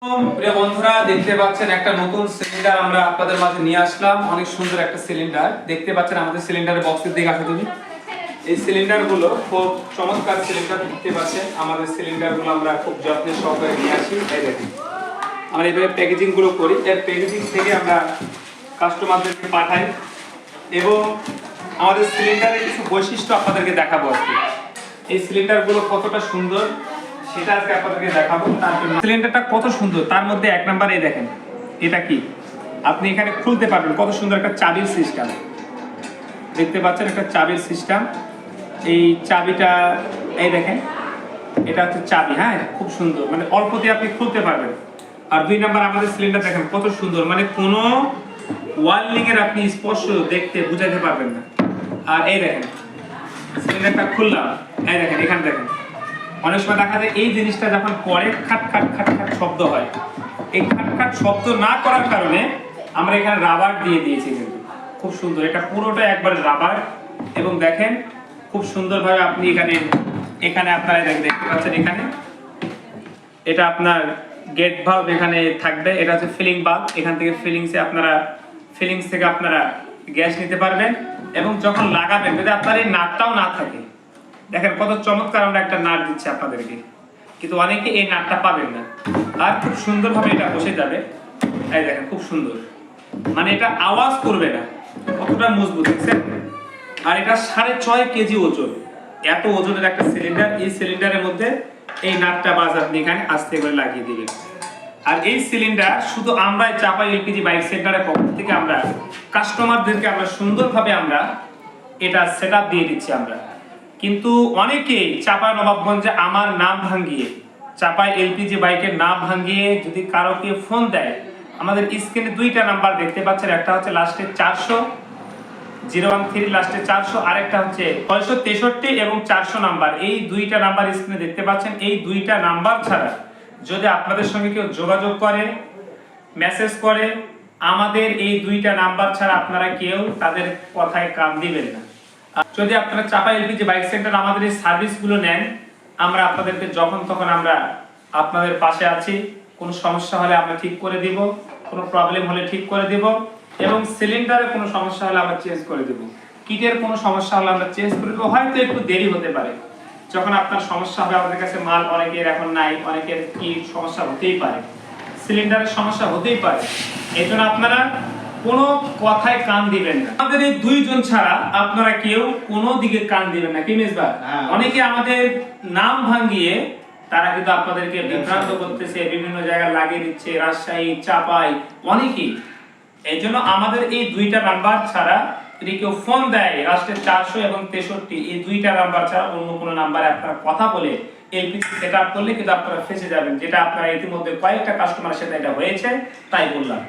প্রিয় বন্ধুরা, দেখতে পাচ্ছেন একটা নতুন সিলিন্ডার আমরা আপনাদের মাঝে নিয়ে আসলাম। অনেক সুন্দর একটা সিলিন্ডার দেখতে পাচ্ছেন। আমাদের সিলিন্ডারের বক্সের দিকে আসো তুমি। এই সিলিন্ডারগুলো খুব চমৎকার সিলিন্ডার দেখতে পাচ্ছেন। আমাদের সিলিন্ডারগুলো আমরা খুব যত্নের সহকারে নিয়ে আসি। এই দেখুন, আমরা এইভাবে প্যাকেজিং গুলো করি। এর প্যাকেজিং থেকে আমরা কাস্টমারদেরকে পাঠাই এবং আমাদের সিলিন্ডারের কিছু বৈশিষ্ট্য আপনাদেরকে দেখাবো আজকে। এই সিলিন্ডারগুলো কতটা সুন্দর সেটা আজকে আপনাদেরকে দেখাবো। তার জন্য সিলিন্ডারটা কত সুন্দর, তার মধ্যে এক নাম্বার এই দেখেন, এটা কি আপনি এখানে খুলতে পারবেন। কত সুন্দর একটা চাবির সিস্টেম দেখতে পাচ্ছেন, একটা চাবির সিস্টেম। এই চাবিটা এই দেখেন, এটা হচ্ছে চাবি। হ্যাঁ, খুব সুন্দর, মানে অল্পতে আপনি খুলতে পারবেন। আর দুই নাম্বার আমাদের সিলিন্ডার দেখেন কত সুন্দর, মানে কোনো ওয়ার্লিং এর আপনি স্পর্শ দেখতে বুঝাতে পারবেন না। আর এই দেখেন সিলিন্ডারটা খুললাম, এই দেখেন এখানে দেখেন, অনেক সময় দেখা যায় এই জিনিসটা যখন পরে খাট খাট খাট খাট শব্দ হয়। এই খাট খাট শব্দ না করার কারণে আমরা এখানে রাবার দিয়ে দিয়েছি। কিন্তু খুব সুন্দর, এটা পুরোটা একবার রাবার। এবং দেখেন খুব সুন্দরভাবে আপনি এখানে আপনারা দেখতে পাচ্ছেন, এখানে এটা আপনার গেট ভালভ এখানে থাকবে। এটা হচ্ছে ফিলিং ভালভ। এখান থেকে ফিলিংস থেকে আপনারা গ্যাস নিতে পারবেন। এবং যখন লাগাবেন, যদি আপনার এই নাটটাও না থাকে, দেখেন কত চমৎকার আমরা একটা নাট দিচ্ছি আপনাদেরকে, কিন্তু অনেকে এই নাটটা পাবেন না। আর খুব সুন্দরভাবে এটা বসে যাবে। এই দেখেন খুব সুন্দর, মানে এটা আওয়াজ করবে না, কতটা মজবুত দেখছেন। আর এটা 6.5 কেজি ওজন, এত ওজনের একটা সিলিন্ডার। এই সিলিন্ডারের মধ্যে এই নাটটা বাজ আপনি এখানে আস্তে করে লাগিয়ে দিবেন। আর এই সিলিন্ডার শুধু আমরা চাপাই এলপিজি বাইক সেন্টারের পক্ষ থেকে আমরা কাস্টমারদেরকে আমরা সুন্দরভাবে আমরা এটা সেটআপ দিয়ে দিচ্ছি আমরা। কিন্তু অনেকেই চাপাই নবাবগঞ্জে আমার নাম ভাঙিয়ে, চাপাই এলপিজি বাইকের নাম ভাঙিয়ে যদি কারোকে ফোন দেয়, আমাদের স্ক্রিনে দুইটা নাম্বার দেখতে পাচ্ছেন, একটা হচ্ছে লাস্টে 400 013 লাস্টে 400, আরেকটা হচ্ছে 663 এবং 400 নাম্বার। এই দুইটা নাম্বার স্ক্রিনে দেখতে পাচ্ছেন। এই দুইটা নাম্বার ছাড়া যদি আপনাদের সঙ্গে কেউ যোগাযোগ করে, মেসেজ করে, আমাদের এই দুইটা নাম্বার ছাড়া আপনারা কেউ তাদের কথায় কান দিবেন না। যদি আপনারা চাপাই এলপিজি বাইক সেন্টার আমাদের এই সার্ভিসগুলো নেন, আমরা আপনাদেরকে যখন তখন আমরা আপনাদের পাশে আছি। কোনো সমস্যা হলে আমরা ঠিক করে দিব, কোনো প্রবলেম হলে ঠিক করে দিব, এবং সিলিন্ডারে কোনো সমস্যা হলে আমরা চেঞ্জ করে দিব, কিটের কোনো সমস্যা হলে আমরা চেঞ্জ করে দেবো। হয়তো একটু দেরি হতে পারে, যখন আপনার সমস্যা হবে, আমাদের কাছে মাল অনেকের এখন নাই, অনেকের কি সমস্যা হতেই পারে, সিলিন্ডারের সমস্যা হতেই পারে। এই জন্য আপনারা কোনো কথায় কান দিবেন না। আমাদের এই দুইজন ছাড়া আপনারা কেউ কোনো দিকে কান দিবেন না। কি মেজবা, অনেকে আমাদের নাম ভাঙিয়ে তারা কিন্তু আপনাদেরকে বিভ্রান্ত করতেছে, বিভিন্ন জায়গায় লাগিয়ে দিচ্ছে, রাজশাহী, চাপাই, অনেকেই। এই জন্য আমাদের এই দুইটা নাম্বার ছাড়া যদি কেউ ফোন দেয়, রাষ্ট্রের 400 এবং 63, এই দুইটা নাম্বার ছাড়া অন্য কোনো নাম্বারে আপনারা কথা বলে এলপিজি সেটআপ করলে কিন্তু আপনারা ফেঁসে যাবেন। যেটা আপনারা ইতিমধ্যে কয়েকটা কাস্টমারের সাথে এটা হয়েছে, তাই বললাম।